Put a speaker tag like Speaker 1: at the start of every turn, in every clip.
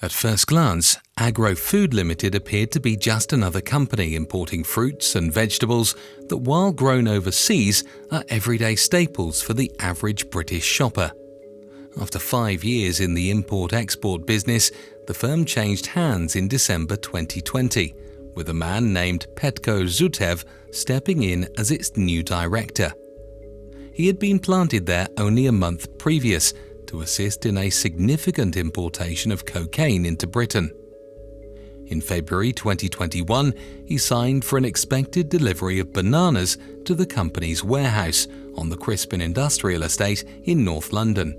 Speaker 1: At first glance, Agro Food Ltd appeared to be just another company importing fruits and vegetables that, while grown overseas, are everyday staples for the average British shopper. After 5 years in the import-export business, the firm changed hands in December 2020, with a man named Petko Zhutev stepping in as its new director. He had been planted there only a month previous to assist in a significant importation of cocaine into Britain. In February 2021, he signed for an expected delivery of bananas to the company's warehouse on the Crispin Industrial Estate in North London.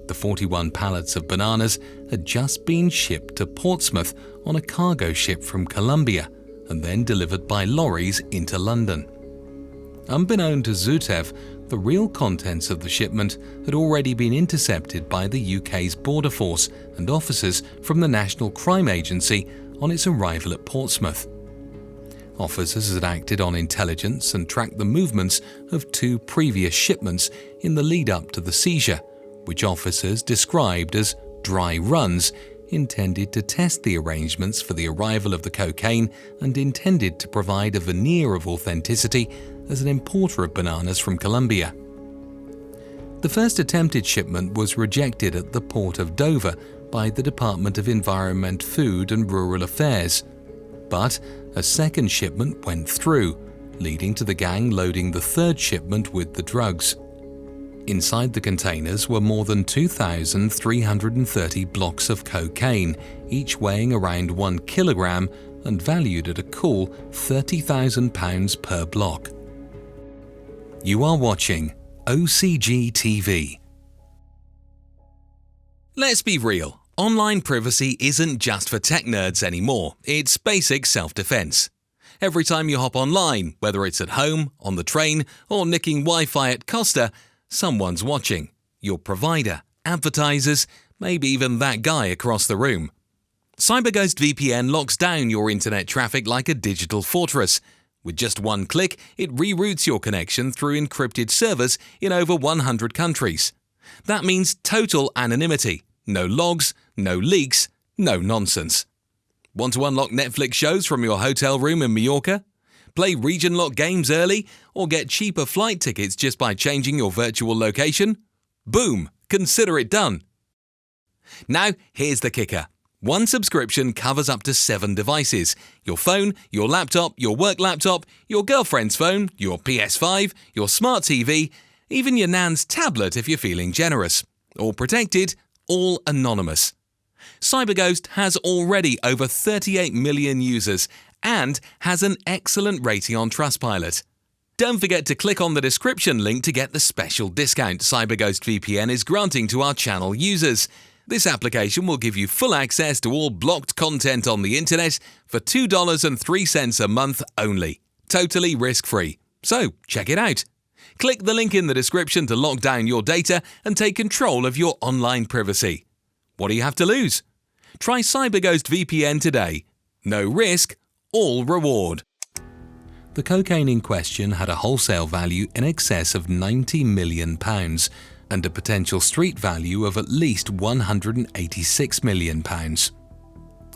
Speaker 1: The 41 pallets of bananas had just been shipped to Portsmouth on a cargo ship from Colombia and then delivered by lorries into London. Unbeknown to Zhutev, the real contents of the shipment had already been intercepted by the UK's Border Force and officers from the National Crime Agency on its arrival at Portsmouth. Officers had acted on intelligence and tracked the movements of 2 previous shipments in the lead-up to the seizure, which officers described as dry runs, intended to test the arrangements for the arrival of the cocaine and intended to provide a veneer of authenticity as an importer of bananas from Colombia. The first attempted shipment was rejected at the port of Dover by the Department of Environment, Food and Rural Affairs, but a second shipment went through, leading to the gang loading the third shipment with the drugs. Inside the containers were more than 2,330 blocks of cocaine, each weighing around 1 kilogram and valued at a cool £30,000 per block. You are watching OCG TV. Let's be real, online privacy isn't just for tech nerds anymore, it's basic self-defense. Every time you hop online, whether it's at home, on the train, or nicking Wi-Fi at Costa, someone's watching. Your provider, advertisers, maybe even that guy across the room. CyberGhost VPN locks down your internet traffic like a digital fortress. With just one click, it reroutes your connection through encrypted servers in over 100 countries. That means total anonymity. No logs, no leaks, no nonsense. Want to unlock Netflix shows from your hotel room in Mallorca? Play region-lock games early or get cheaper flight tickets just by changing your virtual location? Boom! Consider it done. Now, here's the kicker. One subscription covers up to 7 devices: your phone, your laptop, your work laptop, your girlfriend's phone, your PS5, your smart TV, even your nan's tablet if you're feeling generous. All protected, all anonymous. CyberGhost has already over 38 million users and has an excellent rating on Trustpilot. Don't forget to click on the description link to get the special discount CyberGhost VPN is granting to our channel users. This application will give you full access to all blocked content on the internet for $2.03 a month only. Totally risk-free. So, check it out. Click the link in the description to lock down your data and take control of your online privacy. What do you have to lose? Try CyberGhost VPN today. No risk, all reward. The cocaine in question had a wholesale value in excess of £90 million and a potential street value of at least £186 million.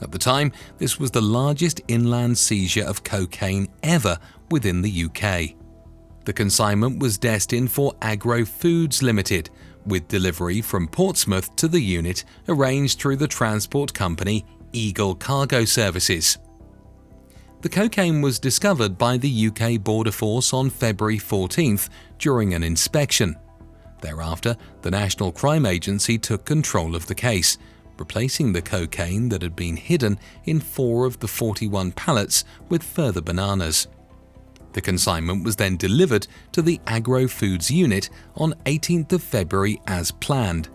Speaker 1: At the time, this was the largest inland seizure of cocaine ever within the UK. The consignment was destined for Agro Food Ltd, with delivery from Portsmouth to the unit arranged through the transport company Eagle Cargo Services. The cocaine was discovered by the UK Border Force on February 14th during an inspection. Thereafter, the National Crime Agency took control of the case, replacing the cocaine that had been hidden in 4 of the 41 pallets with further bananas. The consignment was then delivered to the Agro Foods unit on 18th of February as planned,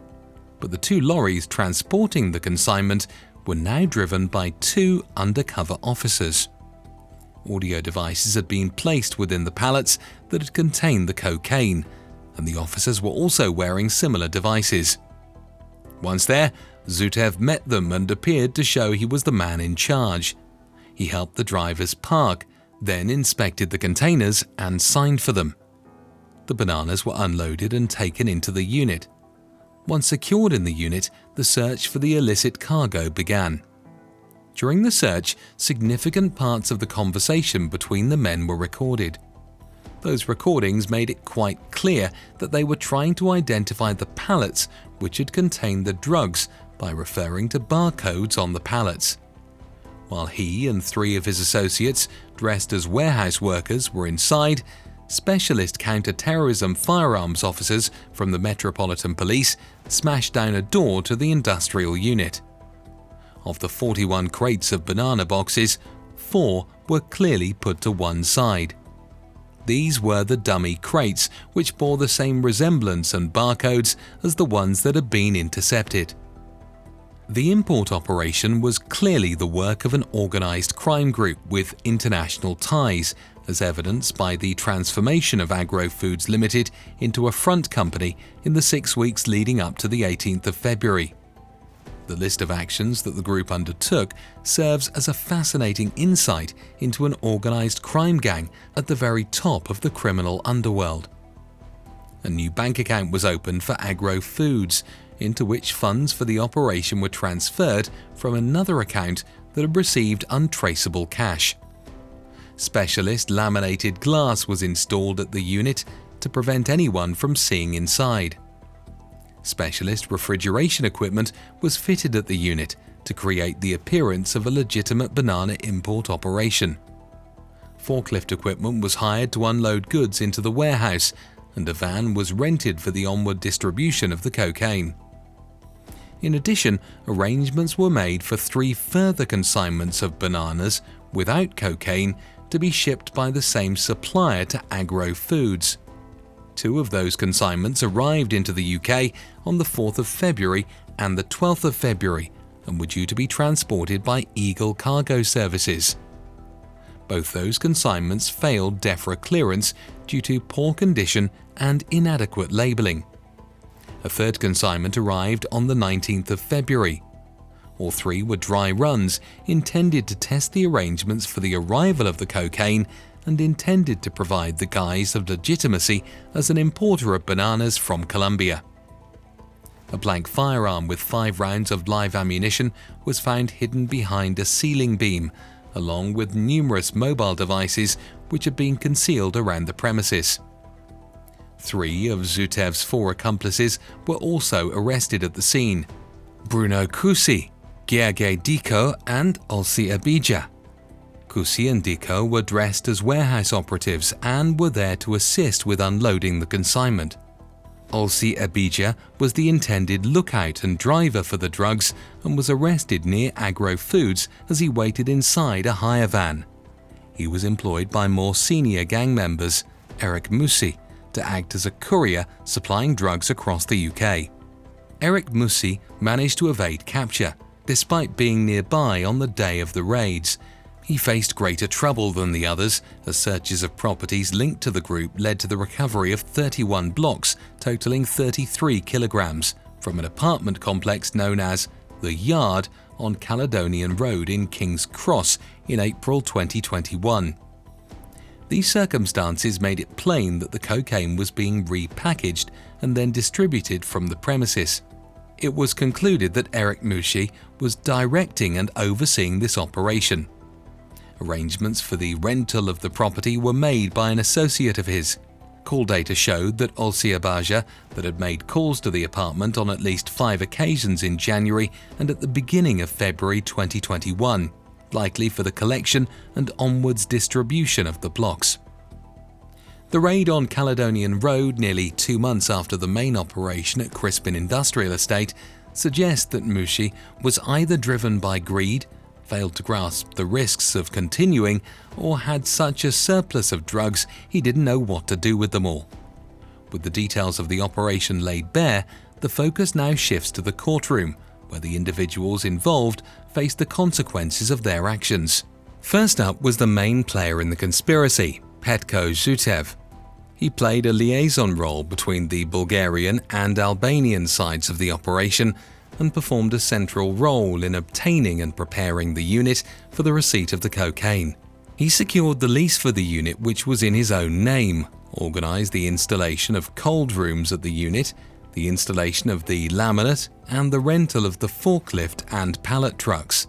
Speaker 1: but the 2 lorries transporting the consignment were now driven by 2 undercover officers. Audio devices had been placed within the pallets that had contained the cocaine, and the officers were also wearing similar devices. Once there, Zhutev met them and appeared to show he was the man in charge. He helped the drivers park, then inspected the containers and signed for them. The bananas were unloaded and taken into the unit. Once secured in the unit, the search for the illicit cargo began. During the search, significant parts of the conversation between the men were recorded. Those recordings made it quite clear that they were trying to identify the pallets which had contained the drugs by referring to barcodes on the pallets. While he and 3 of his associates, dressed as warehouse workers, were inside, specialist counter-terrorism firearms officers from the Metropolitan Police smashed down a door to the industrial unit. Of the 41 crates of banana boxes, 4 were clearly put to one side. These were the dummy crates, which bore the same resemblance and barcodes as the ones that had been intercepted. The import operation was clearly the work of an organized crime group with international ties, as evidenced by the transformation of Agro Foods Ltd into a front company in the 6 weeks leading up to the 18th of February. The list of actions that the group undertook serves as a fascinating insight into an organized crime gang at the very top of the criminal underworld. A new bank account was opened for Agro Foods, into which funds for the operation were transferred from another account that had received untraceable cash. Specialist laminated glass was installed at the unit to prevent anyone from seeing inside. Specialist refrigeration equipment was fitted at the unit to create the appearance of a legitimate banana import operation. Forklift equipment was hired to unload goods into the warehouse, and a van was rented for the onward distribution of the cocaine. In addition, arrangements were made for 3 further consignments of bananas without cocaine to be shipped by the same supplier to Agro Foods. 2 of those consignments arrived into the UK on the 4th of February and the 12th of February and were due to be transported by Eagle Cargo Services. Both those consignments failed DEFRA clearance due to poor condition and inadequate labelling. A 3rd consignment arrived on the 19th of February. All 3 were dry runs intended to test the arrangements for the arrival of the cocaine and intended to provide the guise of legitimacy as an importer of bananas from Colombia. A blank firearm with 5 rounds of live ammunition was found hidden behind a ceiling beam, along with numerous mobile devices which had been concealed around the premises. 3 of Zhutev's 4 accomplices were also arrested at the scene: Bruno Cusi, Gheorghe Dico and Olsi Abidja. Cusi and Dico were dressed as warehouse operatives and were there to assist with unloading the consignment. Olsi Abidja was the intended lookout and driver for the drugs and was arrested near Agro Foods as he waited inside a hire van. He was employed by more senior gang members, Erik Muci, to act as a courier supplying drugs across the UK. Erik Muci managed to evade capture, despite being nearby on the day of the raids. He faced greater trouble than the others, as searches of properties linked to the group led to the recovery of 31 blocks totaling 33 kilograms from an apartment complex known as The Yard on Caledonian Road in King's Cross in April 2021. These circumstances made it plain that the cocaine was being repackaged and then distributed from the premises. It was concluded that Erik Muci was directing and overseeing this operation. Arrangements for the rental of the property were made by an associate of his. Call data showed that Olsi Abidja that had made calls to the apartment on at least 5 occasions in January and at the beginning of February 2021, likely for the collection and onwards distribution of the blocks. The raid on Caledonian Road, nearly 2 months after the main operation at Crispin Industrial Estate, suggests that Muci was either driven by greed, failed to grasp the risks of continuing, or had such a surplus of drugs he didn't know what to do with them all. With the details of the operation laid bare, the focus now shifts to the courtroom, where the individuals involved faced the consequences of their actions. First up was the main player in the conspiracy, Petko Zhutev. He played a liaison role between the Bulgarian and Albanian sides of the operation and performed a central role in obtaining and preparing the unit for the receipt of the cocaine. He secured the lease for the unit, which was in his own name, organized the installation of cold rooms at the unit, the installation of the laminate, and the rental of the forklift and pallet trucks.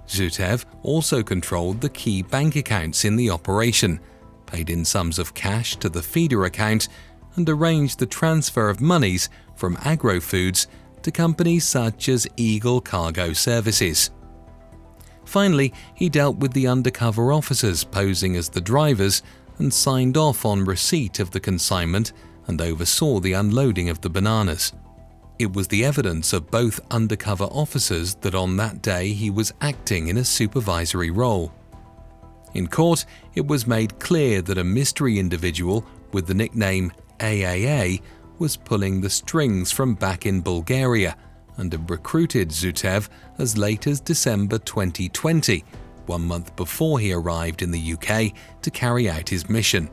Speaker 1: Zhutev also controlled the key bank accounts in the operation, paid in sums of cash to the feeder account, and arranged the transfer of monies from Agro Foods to companies such as Eagle Cargo Services. Finally, he dealt with the undercover officers posing as the drivers and signed off on receipt of the consignment and oversaw the unloading of the bananas. It was the evidence of both undercover officers that on that day he was acting in a supervisory role. In court, it was made clear that a mystery individual with the nickname AAA was pulling the strings from back in Bulgaria and had recruited Zhutev as late as December 2020, 1 month before he arrived in the UK to carry out his mission.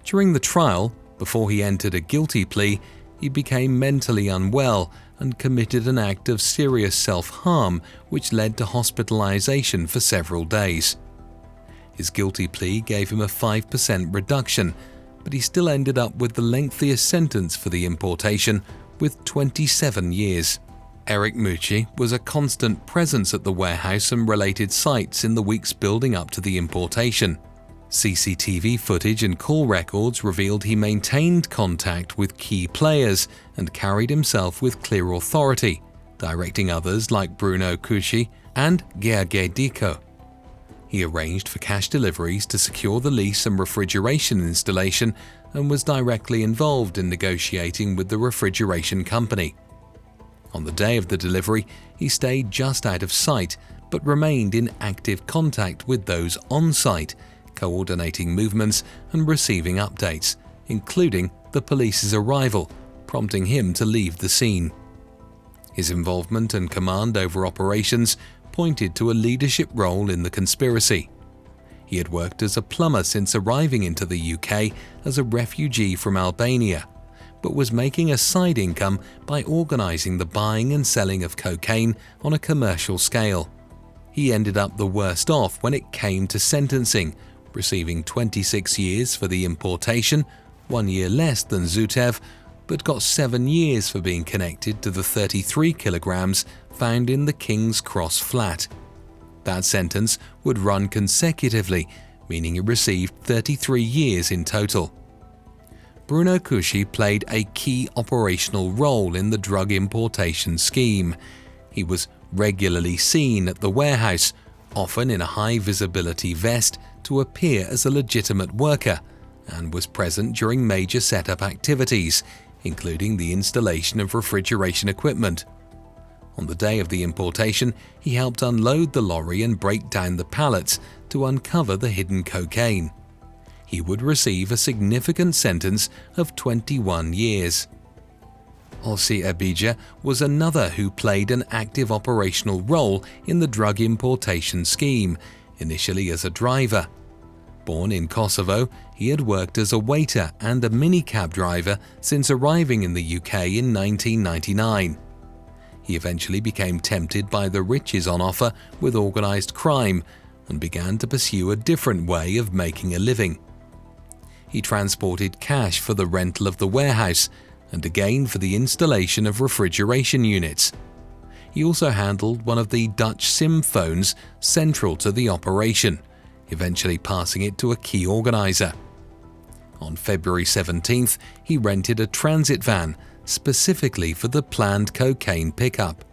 Speaker 1: During the trial, before he entered a guilty plea, he became mentally unwell and committed an act of serious self-harm which led to hospitalization for several days. His guilty plea gave him a 5% reduction, but he still ended up with the lengthiest sentence for the importation, with 27 years. Erik Muci was a constant presence at the warehouse and related sites in the weeks building up to the importation. CCTV footage and call records revealed he maintained contact with key players and carried himself with clear authority, directing others like Bruno Cucci and Gheorghe Dico. He arranged for cash deliveries to secure the lease and refrigeration installation and was directly involved in negotiating with the refrigeration company. On the day of the delivery, he stayed just out of sight but remained in active contact with those on site, coordinating movements and receiving updates, including the police's arrival, prompting him to leave the scene. His involvement and command over operations pointed to a leadership role in the conspiracy. He had worked as a plumber since arriving into the UK as a refugee from Albania, but was making a side income by organising the buying and selling of cocaine on a commercial scale. He ended up the worst off when it came to sentencing, receiving 26 years for the importation, 1 year less than Zhutev, but got 7 years for being connected to the 33 kilograms found in the King's Cross flat. That sentence would run consecutively, meaning he received 33 years in total. Bruno Cucci played a key operational role in the drug importation scheme. He was regularly seen at the warehouse, often in a high-visibility vest to appear as a legitimate worker, and was present during major setup activities, including the installation of refrigeration equipment. On the day of the importation, he helped unload the lorry and break down the pallets to uncover the hidden cocaine. He would receive a significant sentence of 21 years. Ossi Abidja was another who played an active operational role in the drug importation scheme, initially as a driver. Born in Kosovo, he had worked as a waiter and a minicab driver since arriving in the UK in 1999. He eventually became tempted by the riches on offer with organised crime and began to pursue a different way of making a living. He transported cash for the rental of the warehouse and again for the installation of refrigeration units. He also handled one of the Dutch SIM phones central to the operation, eventually passing it to a key organiser. On February 17th, he rented a transit van specifically for the planned cocaine pickup.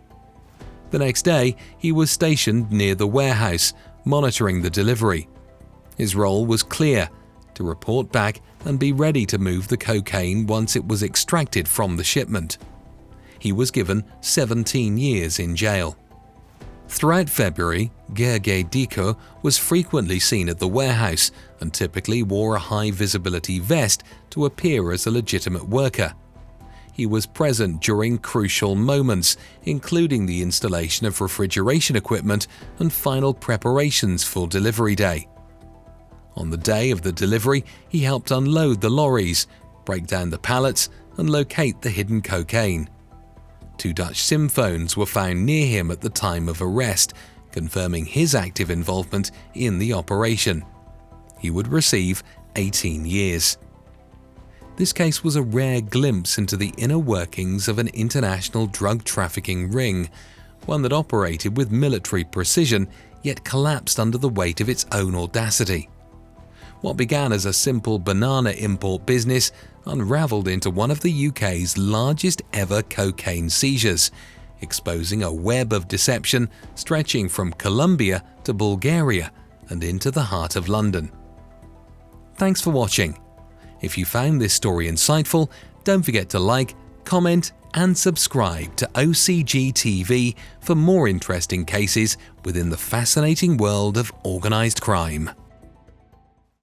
Speaker 1: The next day, he was stationed near the warehouse, monitoring the delivery. His role was clear: to report back and be ready to move the cocaine once it was extracted from the shipment. He was given 17 years in jail. Throughout February, Gheorghe Dico was frequently seen at the warehouse and typically wore a high-visibility vest to appear as a legitimate worker. He was present during crucial moments, including the installation of refrigeration equipment and final preparations for delivery day. On the day of the delivery, he helped unload the lorries, break down the pallets, and locate the hidden cocaine. 2 Dutch SIM phones were found near him at the time of arrest, confirming his active involvement in the operation. He would receive 18 years. This case was a rare glimpse into the inner workings of an international drug trafficking ring, one that operated with military precision yet collapsed under the weight of its own audacity. What began as a simple banana import business unraveled into one of the UK's largest ever cocaine seizures, exposing a web of deception stretching from Colombia to Bulgaria and into the heart of London. Thanks for watching. If you found this story insightful, don't forget to like, comment, and subscribe to OCG TV for more interesting cases within the fascinating world of organised crime.